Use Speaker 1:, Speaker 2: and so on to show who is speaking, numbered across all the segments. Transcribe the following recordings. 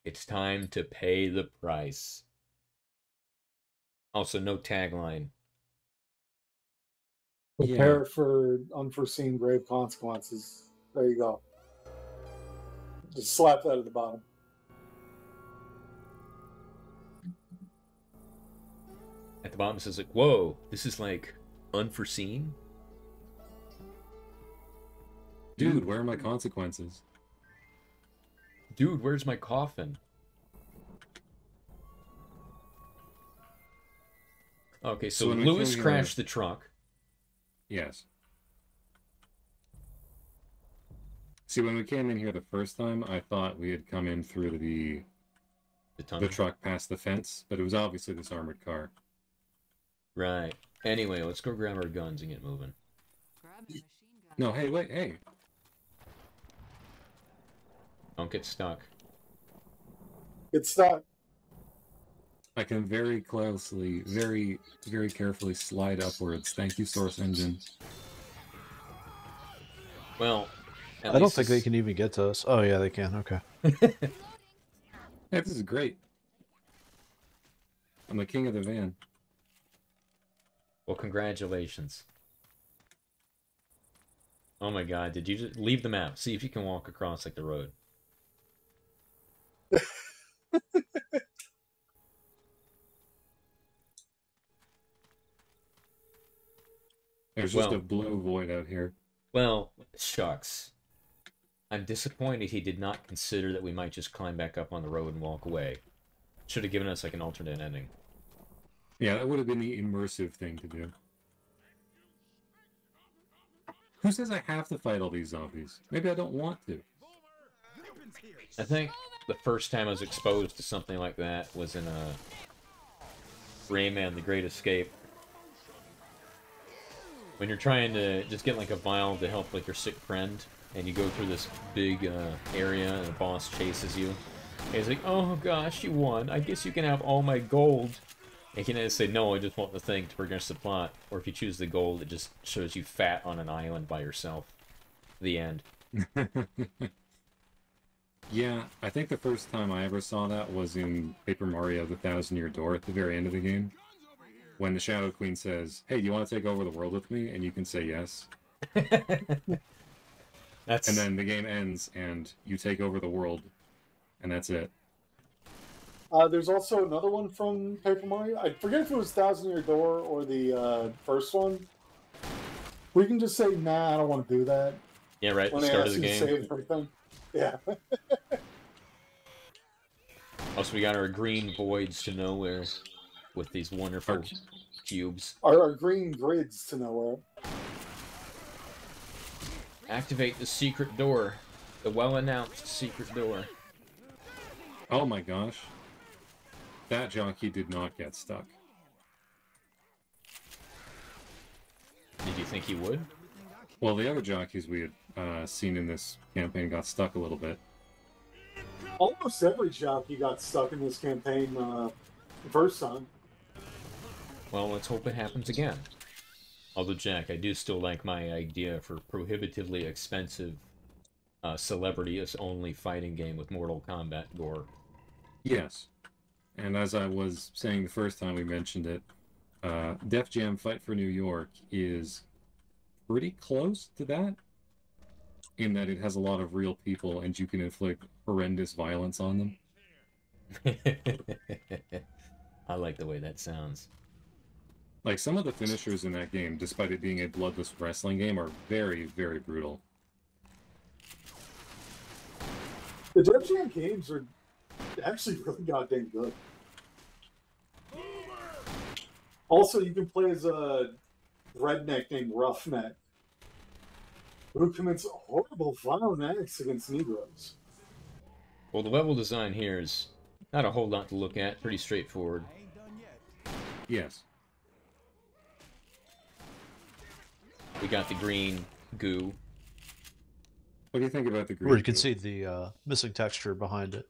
Speaker 1: It's time to pay the price. Also, no tagline.
Speaker 2: Yeah.
Speaker 3: Prepare for unforeseen grave consequences. There you go. Just slap that at the bottom.
Speaker 1: At the bottom it says like, whoa, this is like unforeseen?
Speaker 2: Dude, where are my consequences?
Speaker 1: Dude, where's my coffin? Okay, so
Speaker 2: when we
Speaker 1: Lewis
Speaker 2: came here-
Speaker 1: crashed the truck.
Speaker 2: Yes. See, when we came in here the first time, I thought we had come in through the
Speaker 1: tunnel.
Speaker 2: truck past the fence, but it was obviously this armored car.
Speaker 1: Right. Anyway, let's go grab our guns and get moving.
Speaker 2: No, hey, wait, hey.
Speaker 1: Don't get stuck.
Speaker 3: Get stuck.
Speaker 2: I can very closely, very, very carefully slide upwards. Thank you, Source Engine.
Speaker 1: Well,
Speaker 4: I don't think they can even get to us. Oh, yeah, they can. Okay.
Speaker 2: Hey, this is great. I'm the king of the van.
Speaker 1: Well, congratulations. Oh my god, did you just leave the map? See if you can walk across like the road.
Speaker 2: There's just a blue void out here.
Speaker 1: Well, shucks. I'm disappointed he did not consider that we might just climb back up on the road and walk away. Should have given us like an alternate ending.
Speaker 2: Yeah, that would have been the immersive thing to do. Who says I have to fight all these zombies? Maybe I don't want to.
Speaker 1: I think the first time I was exposed to something like that was in Rayman: The Great Escape. When you're trying to just get like a vial to help like your sick friend, and you go through this big area and the boss chases you. And he's like, oh gosh, you won. I guess you can have all my gold. And you can either say, no, I just want the thing to progress the plot. Or if you choose the gold, it just shows you fat on an island by yourself. The end.
Speaker 2: Yeah, I think the first time I ever saw that was in Paper Mario: The Thousand-Year Door at the very end of the game. When the Shadow Queen says, hey, do you want to take over the world with me? And you can say yes. And then the game ends, and you take over the world, and that's it.
Speaker 3: There's also another one from Paper Mario. I forget if it was Thousand Year Door or the first one. We can just say, nah, I don't want to do that.
Speaker 1: Yeah, right.
Speaker 3: When
Speaker 1: The
Speaker 3: they
Speaker 1: start
Speaker 3: ask
Speaker 1: of the
Speaker 3: you to
Speaker 1: game.
Speaker 3: save everything. Yeah.
Speaker 1: Also, we got our green voids to nowhere with these wonderful cubes.
Speaker 3: Our green grids to nowhere.
Speaker 1: Activate the secret door. The well-announced secret door.
Speaker 2: Oh my gosh. That jockey did not get stuck.
Speaker 1: Did you think he would?
Speaker 2: Well, the other jockeys we had seen in this campaign got stuck a little bit.
Speaker 3: Almost every jockey got stuck in this campaign the first time.
Speaker 1: Well, let's hope it happens again. Although, Jack, I do still like my idea for prohibitively expensive celebrity-only fighting game with Mortal Kombat gore.
Speaker 2: Yes. And as I was saying the first time we mentioned it, Def Jam Fight for New York is pretty close to that, in that it has a lot of real people and you can inflict horrendous violence on them.
Speaker 1: I like the way that sounds.
Speaker 2: Like, some of the finishers in that game, despite it being a bloodless wrestling game, are very, very brutal.
Speaker 3: The Def Jam games are actually really goddamn good. Also, you can play as a redneck named Roughneck, who commits horrible violent acts against Negroes.
Speaker 1: Well, the level design here is not a whole lot to look at. Pretty straightforward.
Speaker 2: Yes.
Speaker 1: We got the green goo.
Speaker 2: What do you think about the green
Speaker 4: Where you can
Speaker 2: goo?
Speaker 4: see the missing texture behind it.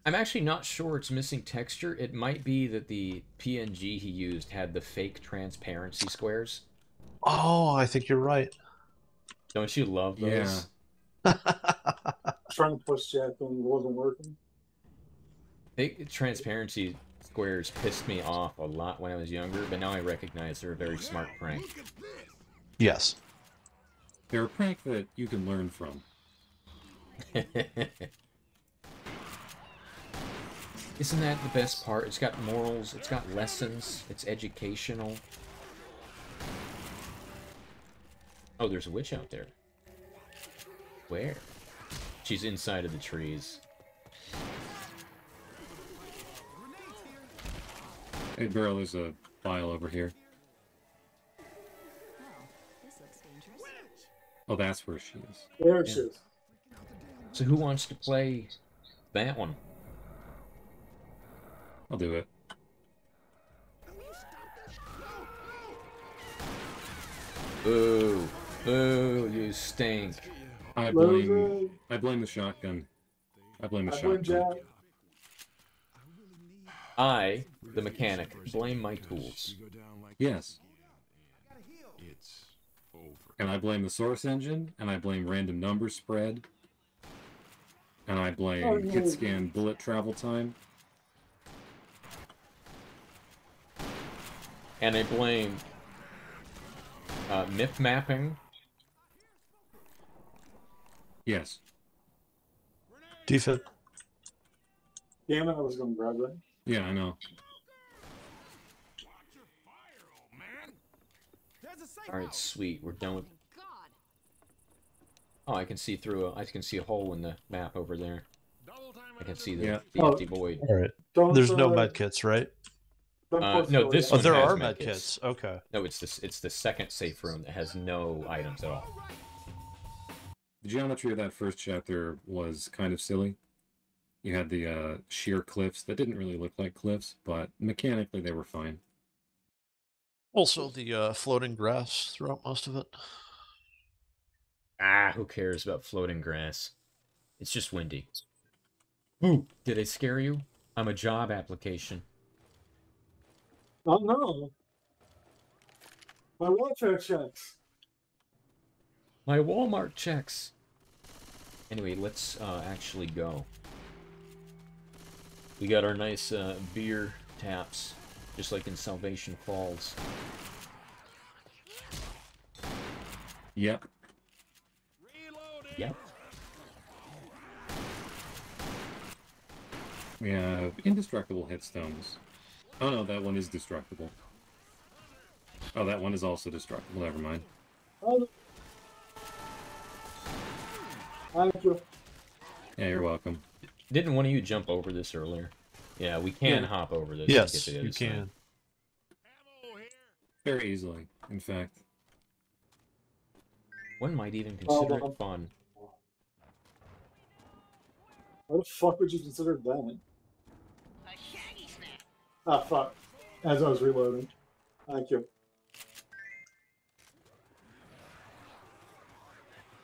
Speaker 1: I'm actually not sure it's missing texture. It might be that the PNG he used had the fake transparency squares.
Speaker 4: Oh, I think you're right.
Speaker 1: Don't you love those?
Speaker 2: Yeah.
Speaker 3: Trying to push Jack and it wasn't working.
Speaker 1: Transparency squares pissed me off a lot when I was younger, but now I recognize they're a very smart prank.
Speaker 4: Yes.
Speaker 2: They're a prank that you can learn from.
Speaker 1: Isn't that the best part? It's got morals, it's got lessons, it's educational. Oh, there's a witch out there. Where? She's inside of the trees.
Speaker 2: Hey, Beryl, there's a file over here. Oh, that's where she is.
Speaker 3: There she is.
Speaker 1: So who wants to play that one?
Speaker 2: I'll do it.
Speaker 1: Boo. Boo, you stink.
Speaker 2: I blame the shotgun. I blame the shotgun.
Speaker 3: Jack.
Speaker 1: I, the mechanic, blame my tools.
Speaker 2: Yes. And I blame the source engine, and I blame random number spread, and I blame hit scan bullet travel time.
Speaker 1: And I blame myth mapping.
Speaker 2: Yes.
Speaker 4: Defib.
Speaker 3: Damn it, I was going to grab that.
Speaker 2: Yeah, I know.
Speaker 1: Alright, sweet. We're done with... Oh, I can see through I can see a hole in the map over there. I can see the empty void.
Speaker 4: Alright. There's no med kits, right?
Speaker 1: No, this
Speaker 4: Oh,
Speaker 1: one
Speaker 4: there
Speaker 1: has
Speaker 4: are med kits. Okay.
Speaker 1: No, it's the second safe room that has no items at all.
Speaker 2: The geometry of that first chapter was kind of silly. You had the sheer cliffs that didn't really look like cliffs, but mechanically they were fine.
Speaker 4: Also, the floating grass throughout most of it.
Speaker 1: Ah, who cares about floating grass? It's just windy. Ooh, did I scare you? I'm a job application.
Speaker 3: Oh no. My welfare checks.
Speaker 1: My Walmart checks. Anyway, let's actually go. We got our nice beer taps, just like in Salvation Falls.
Speaker 2: Yep.
Speaker 1: Yep.
Speaker 2: We have indestructible hitstones. Oh no, that one is destructible. Oh, that one is also destructible, never mind.
Speaker 3: Oh. Thank you.
Speaker 2: Yeah, you're welcome.
Speaker 1: Didn't one of you jump over this earlier? Yeah, we can hop over this.
Speaker 4: Yes,
Speaker 1: to get to the
Speaker 4: you
Speaker 1: other side.
Speaker 4: can.
Speaker 2: Very easily, in fact.
Speaker 1: One might even consider it fun.
Speaker 3: Why the fuck would you consider that? Ah, fuck. As I was reloading. Thank you.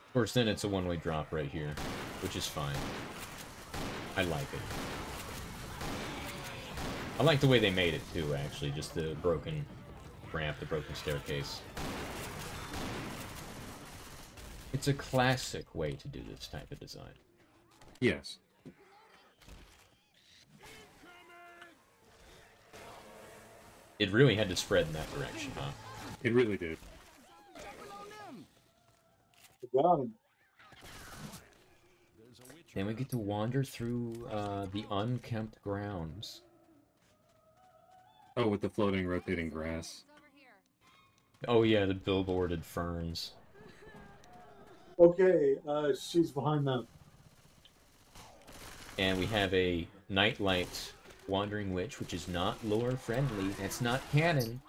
Speaker 1: Of course, then it's a one-way drop right here, which is fine. I like it. I like the way they made it, too, actually. Just the broken ramp, the broken staircase. It's a classic way to do this type of design.
Speaker 2: Yes.
Speaker 1: It really had to spread in that direction, huh?
Speaker 2: It really did.
Speaker 3: Got him.
Speaker 1: Then we get to wander through the unkempt grounds.
Speaker 2: Oh, with the floating, rotating grass.
Speaker 1: Oh yeah, the billboarded ferns.
Speaker 3: Okay, she's behind them.
Speaker 1: And we have a nightlight wandering witch, which is not lore friendly. That's not canon.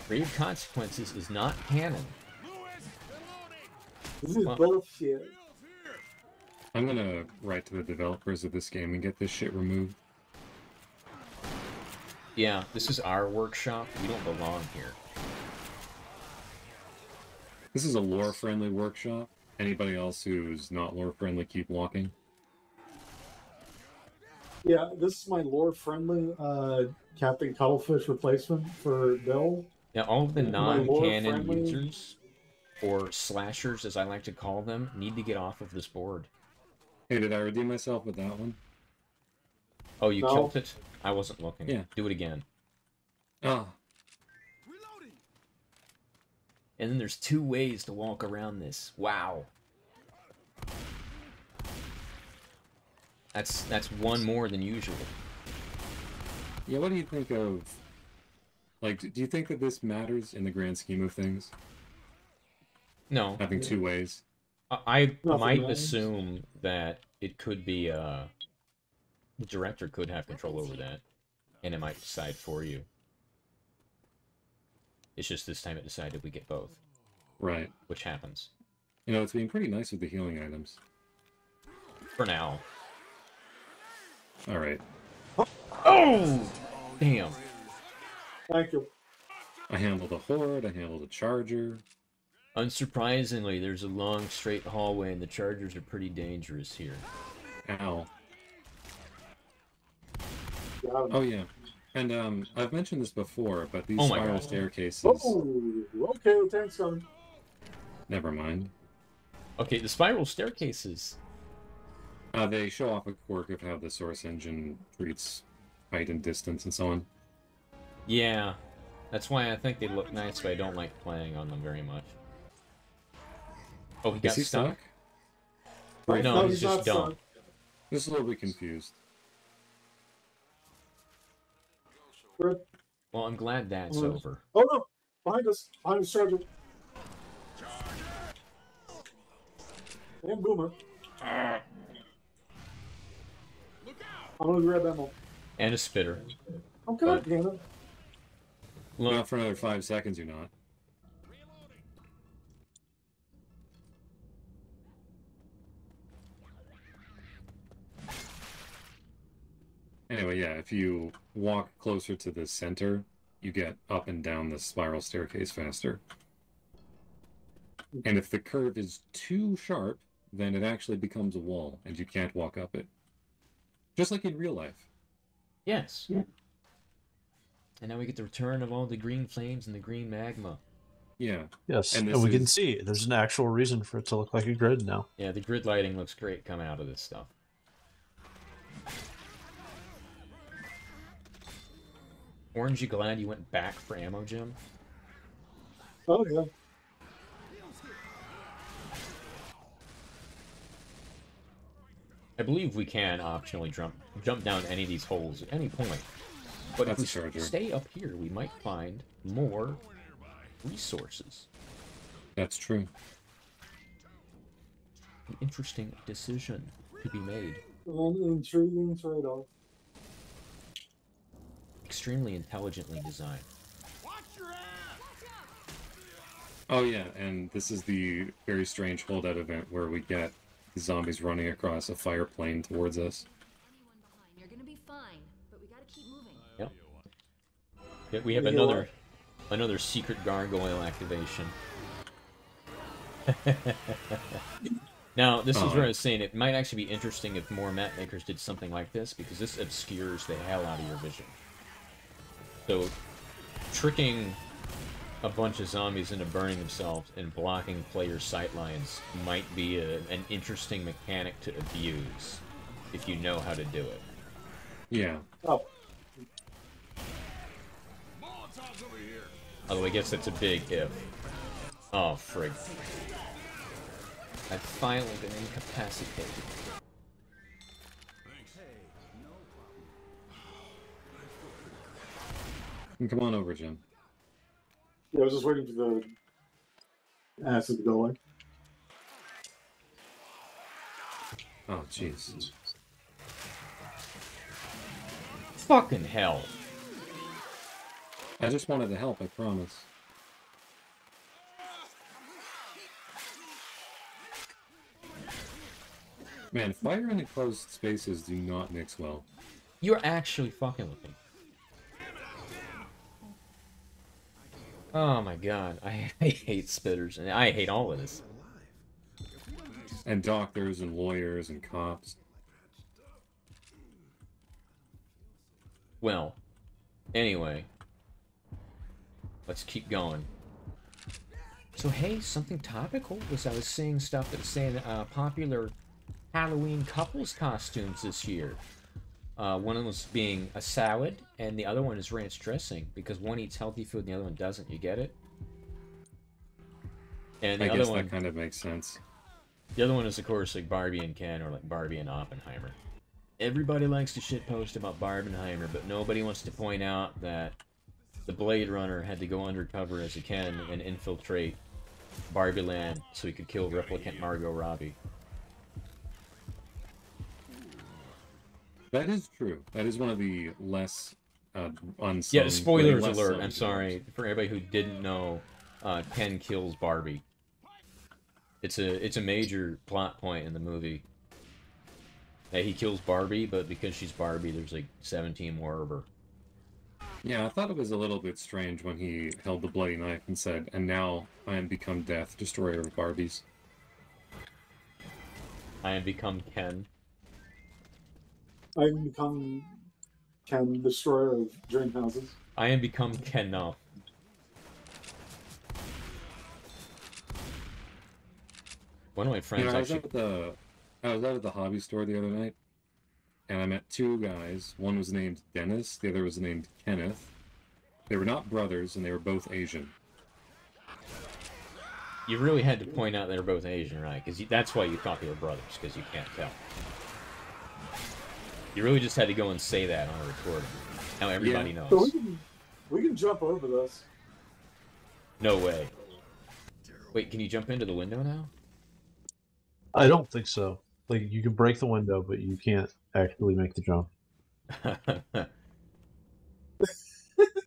Speaker 1: Grave Consequences is not canon.
Speaker 3: This is bullshit.
Speaker 2: I'm gonna write to the developers of this game and get this shit removed.
Speaker 1: Yeah, this is our workshop. We don't belong here.
Speaker 2: This is a lore-friendly workshop. Anybody else who's not lore-friendly, keep walking.
Speaker 3: Yeah, this is my lore-friendly Captain Cuttlefish replacement for Bill.
Speaker 1: Now, all of the
Speaker 3: My
Speaker 1: non-canon
Speaker 3: lore-friendly-
Speaker 1: users, or slashers as I like to call them, need to get off of this board.
Speaker 2: Hey, did I redeem myself with that one?
Speaker 1: Oh, you
Speaker 3: No.
Speaker 1: killed it? I wasn't looking.
Speaker 2: Yeah.
Speaker 1: Do it again.
Speaker 2: Oh,
Speaker 1: And then there's 2 ways to walk around this. Wow. That's 1 more than usual.
Speaker 2: yeah. What do you think of? Like, do you think that this matters in the grand scheme of things?
Speaker 1: No.
Speaker 2: Having 2 ways.
Speaker 1: I
Speaker 3: Nothing
Speaker 1: might
Speaker 3: matters.
Speaker 1: assume that it could be, the director could have control over that. And it might decide for you. It's just this time it decided we get both.
Speaker 2: Right.
Speaker 1: Which happens.
Speaker 2: You know, it's been pretty nice with the healing items.
Speaker 1: For now.
Speaker 2: All right.
Speaker 1: Oh! Damn.
Speaker 3: Thank you.
Speaker 2: I handled a horde. I handled a charger.
Speaker 1: Unsurprisingly, there's a long, straight hallway, and the chargers are pretty dangerous here.
Speaker 2: Ow.
Speaker 3: Yeah.
Speaker 2: Oh yeah. And I've mentioned this before, but these
Speaker 1: Oh my
Speaker 2: spiral
Speaker 1: God.
Speaker 2: staircases.
Speaker 3: Oh, okay, thanks, son.
Speaker 2: Never mind.
Speaker 1: Okay, the spiral staircases.
Speaker 2: They show off a quirk of how the source engine treats height and distance and so on.
Speaker 1: Yeah. That's why I think they look nice, but I don't like playing on them very much. Oh, he got
Speaker 2: Is he
Speaker 1: stuck?
Speaker 2: stuck?
Speaker 1: No, he's just
Speaker 3: not
Speaker 1: dumb.
Speaker 3: stuck.
Speaker 2: Just a little bit confused.
Speaker 3: Good.
Speaker 1: Well, I'm glad that's
Speaker 3: Mm.
Speaker 1: over.
Speaker 3: Oh no! Behind us! Behind us, Charger! And Boomer. I'm gonna grab ammo.
Speaker 1: And a spitter.
Speaker 3: I'm good, Hannah.
Speaker 1: Look,
Speaker 2: Not for another 5 seconds, you're not. Anyway, yeah, if you walk closer to the center, you get up and down the spiral staircase faster. And if the curve is too sharp, then it actually becomes a wall, and you can't walk up it. Just like in real life.
Speaker 1: yes. And now we get the return of all the green flames and the green magma.
Speaker 2: Yeah.
Speaker 4: Yes,
Speaker 2: And
Speaker 4: and,
Speaker 2: this
Speaker 4: we can
Speaker 2: is-
Speaker 4: see there's an actual reason for it to look like a grid now.
Speaker 1: Yeah, the grid lighting looks great coming out of this stuff. Orange, you glad you went back for ammo, Jim?
Speaker 3: Oh yeah.
Speaker 1: I believe we can optionally jump down any of these holes at any point. But
Speaker 2: That's a
Speaker 1: if we
Speaker 2: charger.
Speaker 1: stay up here, we might find more resources.
Speaker 2: That's true.
Speaker 1: An interesting decision to be made.
Speaker 3: An intriguing trade-off.
Speaker 1: Extremely intelligently designed.
Speaker 2: Oh yeah, and this is the very strange holdout event where we get the zombies running across a fire plane towards us.
Speaker 5: You're gonna be fine, but we gotta keep moving.
Speaker 1: Yep. Yeah, we have
Speaker 3: You know
Speaker 1: another secret gargoyle activation. Now, this is where I was saying it might actually be interesting if more map makers did something like this, because this obscures the hell out of your vision. So, tricking a bunch of zombies into burning themselves and blocking player sight lines might be an interesting mechanic to abuse if you know how to do it.
Speaker 2: Yeah.
Speaker 3: Oh,
Speaker 1: Although I guess that's a big if. Oh, frig. I've finally been incapacitated.
Speaker 2: Come on over, Jim.
Speaker 3: yeah, I was just waiting for the acid to go away.
Speaker 2: Oh, jeez.
Speaker 1: Fucking hell.
Speaker 2: I just wanted to help, I promise. Man, fire and enclosed spaces do not mix well.
Speaker 1: You're actually fucking with me. Oh my god, I hate spitters, and I hate all of this.
Speaker 2: And doctors and lawyers and cops.
Speaker 1: Well, anyway, let's keep going. So hey, something topical was I was seeing stuff that was saying popular Halloween couples costumes this year. One was being a salad, and the other one is ranch dressing, because one eats healthy food and the other one doesn't. You get it? And the
Speaker 2: I
Speaker 1: other
Speaker 2: guess
Speaker 1: one,
Speaker 2: that kind of makes sense.
Speaker 1: the other one is, of course, like Barbie and Ken, or like Barbie and Oppenheimer. Everybody likes to shitpost about Barbenheimer, but nobody wants to point out that the Blade Runner had to go undercover as a Ken and infiltrate Barbie Land so he could kill replicant Margot Robbie.
Speaker 2: That is true. That is one of the less unsung.
Speaker 1: Yeah, spoilers
Speaker 2: less
Speaker 1: alert.
Speaker 2: sung
Speaker 1: I'm sorry for everybody who didn't know. Ken kills Barbie. It's a major plot point in the movie. That he kills Barbie, but because she's Barbie, there's like 17 more of her.
Speaker 2: Yeah, I thought it was a little bit strange when he held the bloody knife and said, "And now I am become death, destroyer of Barbies."
Speaker 1: I am become Ken.
Speaker 3: I've become Ken, destroyer of dream houses.
Speaker 1: I am become Ken now. One of my friends
Speaker 2: I was
Speaker 1: actually.
Speaker 2: out at the hobby store the other night, and I met two guys. One was named Dennis, the other was named Kenneth. They were not brothers, and they were both Asian.
Speaker 1: You really had to point out they're both Asian, right? Because that's why you thought they were brothers, because you can't tell. You really just had to go and say that on a recording. Now everybody
Speaker 2: Yeah.
Speaker 3: So
Speaker 1: knows.
Speaker 3: we can jump over this.
Speaker 1: No way. Wait, can you jump into the window now?
Speaker 4: I don't think so. Like, you can break the window, but you can't actually make the jump.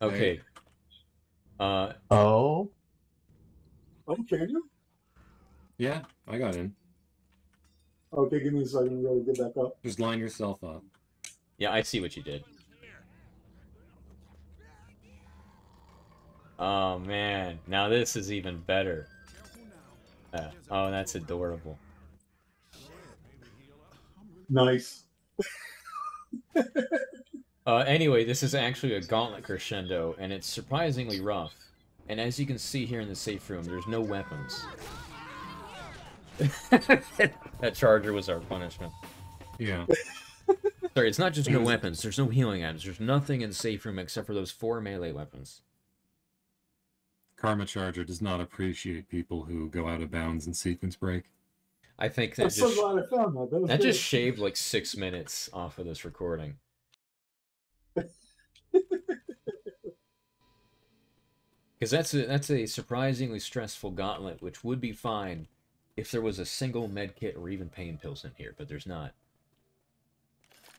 Speaker 1: Okay.
Speaker 4: Oh?
Speaker 3: Oh, can you?
Speaker 2: Yeah, I got in.
Speaker 3: Okay, give me a second to really get back up.
Speaker 2: Just line yourself up.
Speaker 1: Yeah, I see what you did. Oh, man. Now this is even better. Oh, that's adorable.
Speaker 3: Nice.
Speaker 1: Anyway, this is actually a gauntlet crescendo, and it's surprisingly rough. And as you can see here in the safe room, there's no weapons. That charger was our punishment.
Speaker 2: Yeah.
Speaker 1: Sorry, it's not just no weapons. There's no healing items. There's nothing in the safe room except for those 4 melee weapons.
Speaker 2: Karma Charger does not appreciate people who go out of bounds and sequence break.
Speaker 1: I think
Speaker 3: I'm
Speaker 1: that
Speaker 3: so
Speaker 1: just
Speaker 3: glad I found that. That was
Speaker 1: that
Speaker 3: good.
Speaker 1: just shaved like 6 minutes off of this recording. Because that's a surprisingly stressful gauntlet, which would be fine if there was a single med kit or even pain pills in here, but there's not.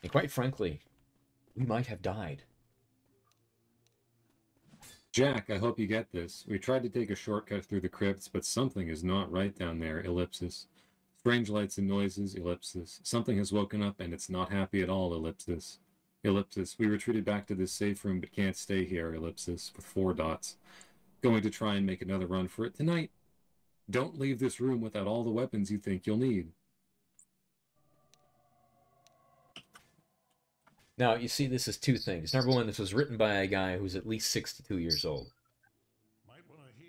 Speaker 1: And quite frankly, we might have died.
Speaker 2: Jack, I hope you get this. We tried to take a shortcut through the crypts, but something is not right down there, ellipsis. Strange lights and noises, ellipsis. Something has woken up and it's not happy at all, ellipsis. Ellipsis. We retreated back to this safe room but can't stay here, ellipsis, with 4 dots. Going to try and make another run for it tonight. Don't leave this room without all the weapons you think you'll need.
Speaker 1: Now, you see, this is 2 things. Number 1, this was written by a guy who's at least 62 years old.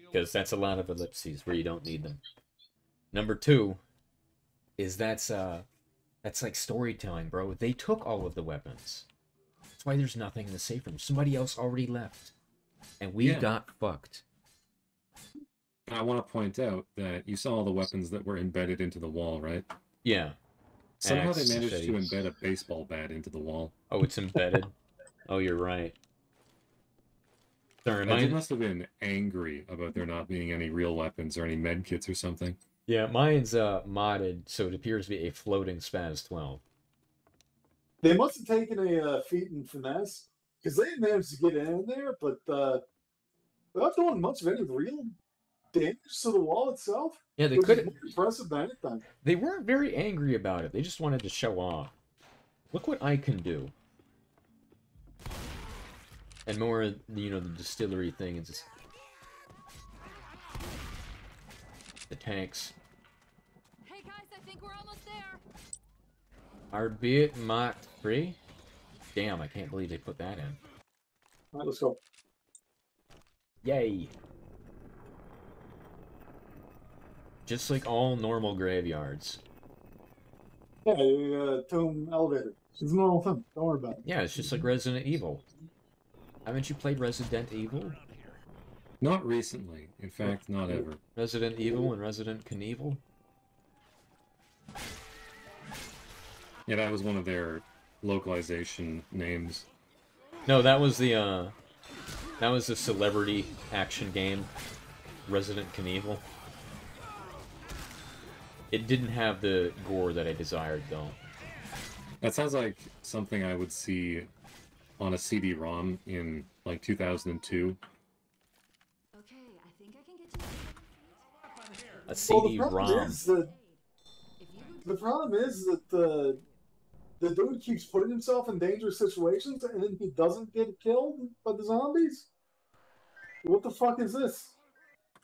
Speaker 1: Because that's a lot of ellipses where you don't need them. Number 2 is that's like storytelling, bro. They took all of the weapons. That's why there's nothing in the safe room. Somebody else already left. And we got fucked.
Speaker 2: I want to point out that you saw all the weapons that were embedded into the wall, right?
Speaker 1: Yeah.
Speaker 2: Somehow
Speaker 1: Axe,
Speaker 2: they managed to
Speaker 1: machetes.
Speaker 2: embed a baseball bat into the wall.
Speaker 1: Oh, it's embedded? Oh, you're right. Sorry,
Speaker 2: They
Speaker 1: mine...
Speaker 2: must have been angry about there not being any real weapons or any med kits or something.
Speaker 1: Yeah, mine's modded, so it appears to be a floating Spaz 12.
Speaker 3: They must have taken a feat in finesse because they managed to get in there, but they're not doing much of any real damage to the wall itself.
Speaker 1: Yeah, they
Speaker 3: which
Speaker 1: could.
Speaker 3: is more impressive than anything.
Speaker 1: They weren't very angry about it. They just wanted to show off. Look what I can do. And more, you know, the distillery thing is the tanks.
Speaker 5: Hey guys, I think we're almost there.
Speaker 1: Albeit Mach 3? Damn, I can't believe they put that in.
Speaker 3: All right, let's go.
Speaker 1: Yay! Just like all normal graveyards.
Speaker 3: Yeah, tomb elevator. It's a normal thing. Don't worry about it.
Speaker 1: Yeah, it's just like Resident Evil. Haven't you played Resident Evil?
Speaker 2: Not recently. In fact, not ever.
Speaker 1: Resident Evil and Resident Knievel?
Speaker 2: Yeah, that was one of their localization names.
Speaker 1: No, that was the celebrity action game, Resident Knievel. It didn't have the gore that I desired, though.
Speaker 2: That sounds like something I would see on a CD-ROM in, like, 2002.
Speaker 5: Okay, I think I can get to
Speaker 1: A
Speaker 3: Well,
Speaker 1: CD-ROM.
Speaker 3: the problem is that the dude keeps putting himself in dangerous situations and then he doesn't get killed by the zombies? What the fuck is this?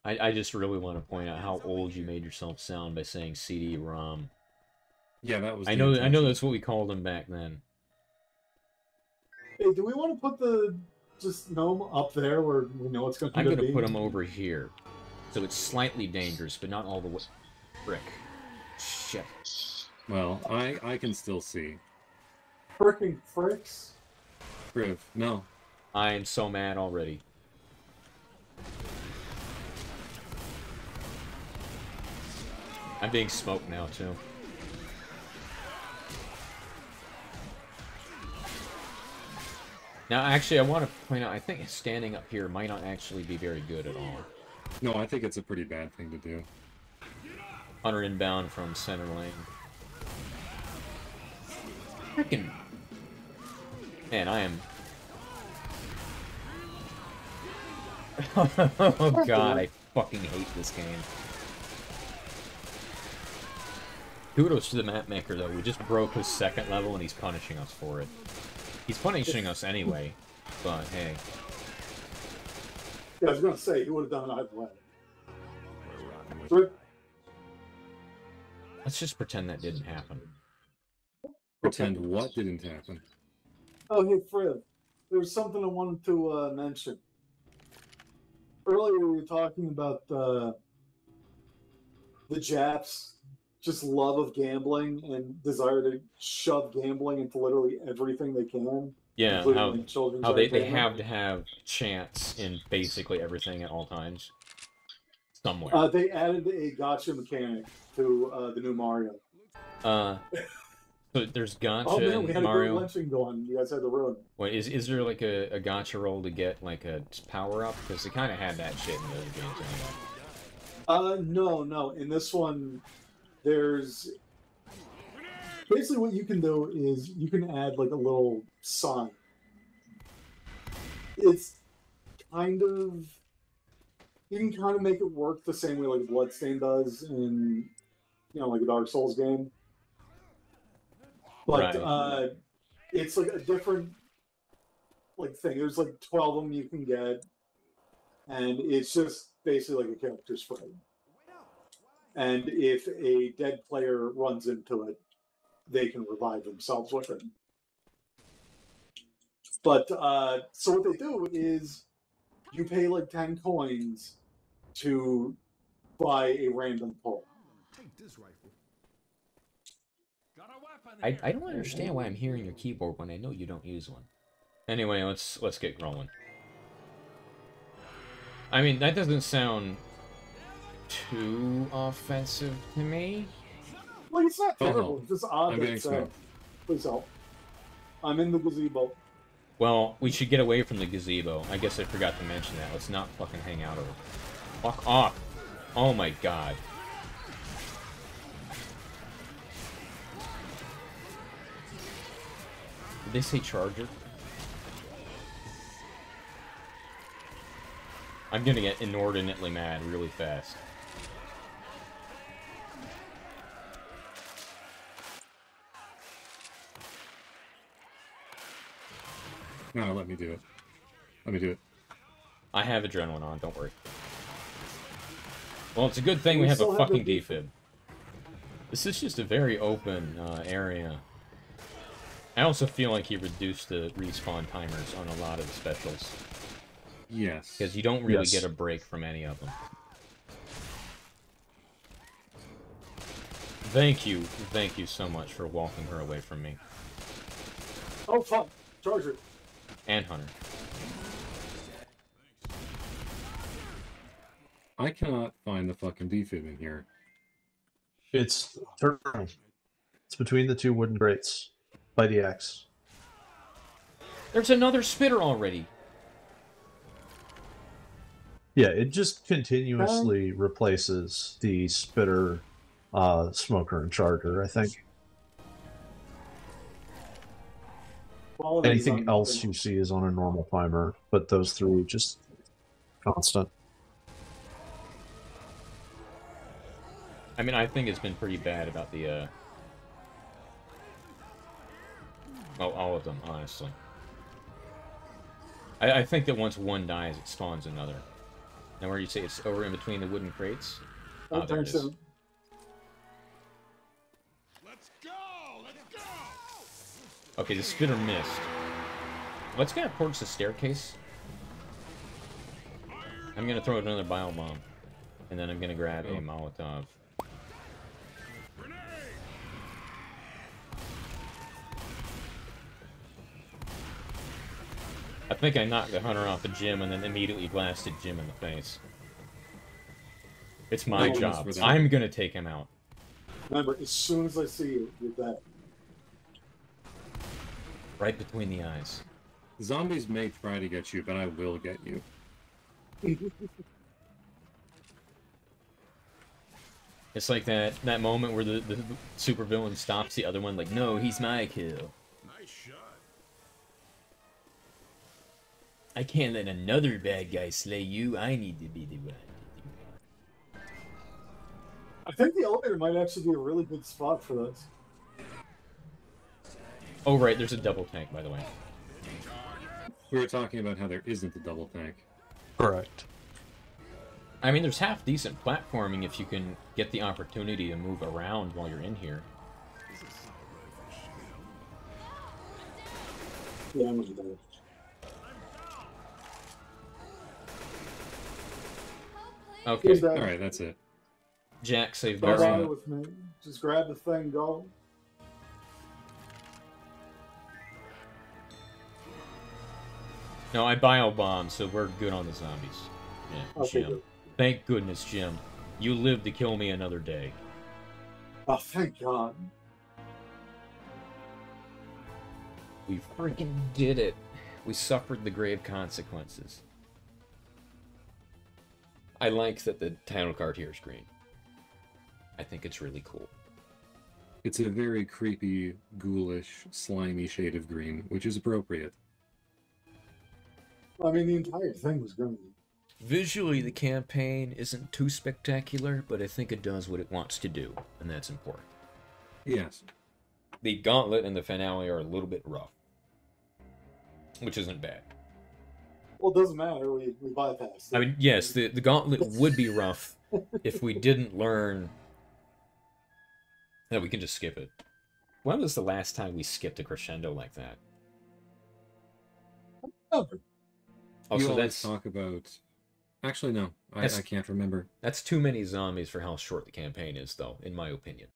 Speaker 1: I just really want to point out how old you made yourself sound by saying CD-ROM.
Speaker 2: Yeah, that was
Speaker 1: I
Speaker 2: the
Speaker 1: know
Speaker 2: intention.
Speaker 1: that's what we called them back then.
Speaker 3: Hey, do we want to put the gnome up there where we know it's going to be?
Speaker 1: I'm going to put them over here. So it's slightly dangerous, but not all the way. Frick. Shit.
Speaker 2: Well, I can still see.
Speaker 3: Fricking fricks.
Speaker 2: Priv, no.
Speaker 1: I'm so mad already. I'm being smoked now, too. Now, actually, I want to point out, I think standing up here might not actually be very good at all.
Speaker 2: No, I think it's a pretty bad thing to do.
Speaker 1: Hunter inbound from center lane. Frickin'... Man, I am... Oh god, I fucking hate this game. Kudos to the map maker, though. We just broke his second level and he's punishing us for it. He's punishing us anyway, but hey.
Speaker 3: Yeah, I was going to say, he would have done it either way. Frick.
Speaker 1: Let's just pretend that didn't happen.
Speaker 2: Pretend what didn't happen.
Speaker 3: Oh, hey, Fred. There was something I wanted to mention. Earlier we were talking about the Japs' just love of gambling and desire to shove gambling into literally everything they can.
Speaker 1: Yeah,
Speaker 3: including,
Speaker 1: how,
Speaker 3: like, children's
Speaker 1: how they
Speaker 3: entertainment.
Speaker 1: have to have chance in basically everything at all times. Somewhere.
Speaker 3: They added a gotcha mechanic to the new Mario.
Speaker 1: So there's gotcha
Speaker 3: Oh man, we
Speaker 1: in
Speaker 3: had a
Speaker 1: Mario.
Speaker 3: good lynching going. You guys had to ruin.
Speaker 1: Wait, is there like a gotcha roll to get like a power up? Because they kind of had that shit in the other games anyway.
Speaker 3: No. In this one, there's basically what you can do is you can add like a little sign. It's kind of you can kind of make it work the same way like Bloodstain does in like a Dark Souls game. But
Speaker 1: Right.
Speaker 3: It's like a different thing. There's like 12 of them you can get, and it's just basically like a character sprite. And if a dead player runs into it, they can revive themselves with it. But so what they do is you pay like 10 coins to buy a random pull.
Speaker 6: Take this rifle. Got a weapon
Speaker 1: I don't understand why I'm hearing your keyboard when I know you don't use one. Anyway, let's get rolling. I mean, that doesn't sound too offensive to me.
Speaker 3: Like, it's not
Speaker 2: Oh, no.
Speaker 3: terrible. It's just odd
Speaker 2: I'm
Speaker 3: that
Speaker 2: getting
Speaker 3: it's
Speaker 2: smoked.
Speaker 3: please help. I'm in the gazebo.
Speaker 1: Well, we should get away from the gazebo. I guess I forgot to mention that. Let's not fucking hang out over. Fuck off. Oh my god. Did they say charger? I'm gonna get inordinately mad really fast.
Speaker 2: No, let me do it. Let me do it.
Speaker 1: I have adrenaline on, don't worry. Well, it's a good thing we
Speaker 3: We
Speaker 1: have
Speaker 3: still
Speaker 1: a
Speaker 3: have the
Speaker 1: fucking defib. This is just a very open area. I also feel like he reduced the respawn timers on a lot of the specials.
Speaker 2: Yes.
Speaker 1: Because you don't really
Speaker 4: Yes.
Speaker 1: get a break from any of them. Thank you so much for walking her away from me.
Speaker 3: Oh fuck! Charger.
Speaker 1: And Hunter.
Speaker 2: I cannot find the fucking defib in here.
Speaker 4: It's terminal. It's between the two wooden grates by the axe.
Speaker 1: There's another spitter already.
Speaker 4: Yeah, it just continuously replaces the spitter, smoker, and charger, I think. Anything else you see is on a normal timer, but those three just constant.
Speaker 1: I mean, I think it's been pretty bad about the, well, all of them, honestly. I think that once one dies, it spawns another. Now, where you say it's over in between the wooden crates? Oh, there it is.
Speaker 6: Let's go! Let's go!
Speaker 1: Okay, the spitter missed. Let's get towards the staircase. I'm gonna throw another bile bomb, and then I'm gonna grab a Molotov. I think I knocked the hunter off the Jim and then immediately blasted Jim in the face. It's my job. I'm gonna take him out.
Speaker 3: Remember, as soon as I see you, you're dead.
Speaker 1: Right between the eyes.
Speaker 2: Zombies may try to get you, but I will get you.
Speaker 1: It's like that moment where the supervillain stops the other one, like, no, he's my kill.
Speaker 6: Nice shot.
Speaker 1: I can't let another bad guy slay you. I need to be the one.
Speaker 3: I think the elevator might actually be a really good spot for this.
Speaker 1: Oh, right, there's a double tank, by the way.
Speaker 2: We were talking about how there isn't a double tank.
Speaker 4: Correct.
Speaker 1: I mean, there's half decent platforming if you can get the opportunity to move around while you're in here.
Speaker 3: Yeah, I'm gonna die.
Speaker 1: Okay.
Speaker 2: Alright, that's it.
Speaker 1: Jack saved
Speaker 3: Don't
Speaker 1: Darwin.
Speaker 3: bother with me. Just grab the thing, go.
Speaker 1: No, I bio-bombed, so we're good on the zombies. Yeah,
Speaker 3: Okay,
Speaker 1: Jim.
Speaker 3: good.
Speaker 1: Thank goodness, Jim. You lived to kill me another day.
Speaker 3: Oh, thank God.
Speaker 1: We freaking did it. We suffered the grave consequences. I like that the title card here is green. I think it's really cool.
Speaker 2: It's a very creepy, ghoulish, slimy shade of green, which is appropriate.
Speaker 3: I mean, the entire thing was going to be.
Speaker 1: Visually, the campaign isn't too spectacular, but I think it does what it wants to do, and that's important.
Speaker 2: Yes.
Speaker 1: The gauntlet and the finale are a little bit rough, which isn't bad.
Speaker 3: Well, it doesn't matter. We bypassed it.
Speaker 1: I mean, yes, the gauntlet would be rough if we didn't learn... No, we can just skip it. When was the last time we skipped a crescendo like that?
Speaker 3: Never.
Speaker 1: Oh,
Speaker 2: You
Speaker 1: so
Speaker 2: always
Speaker 1: that's...
Speaker 2: talk about... Actually, no. I
Speaker 1: That's-
Speaker 2: can't remember.
Speaker 1: That's too many zombies for how short the campaign is, though, in my opinion.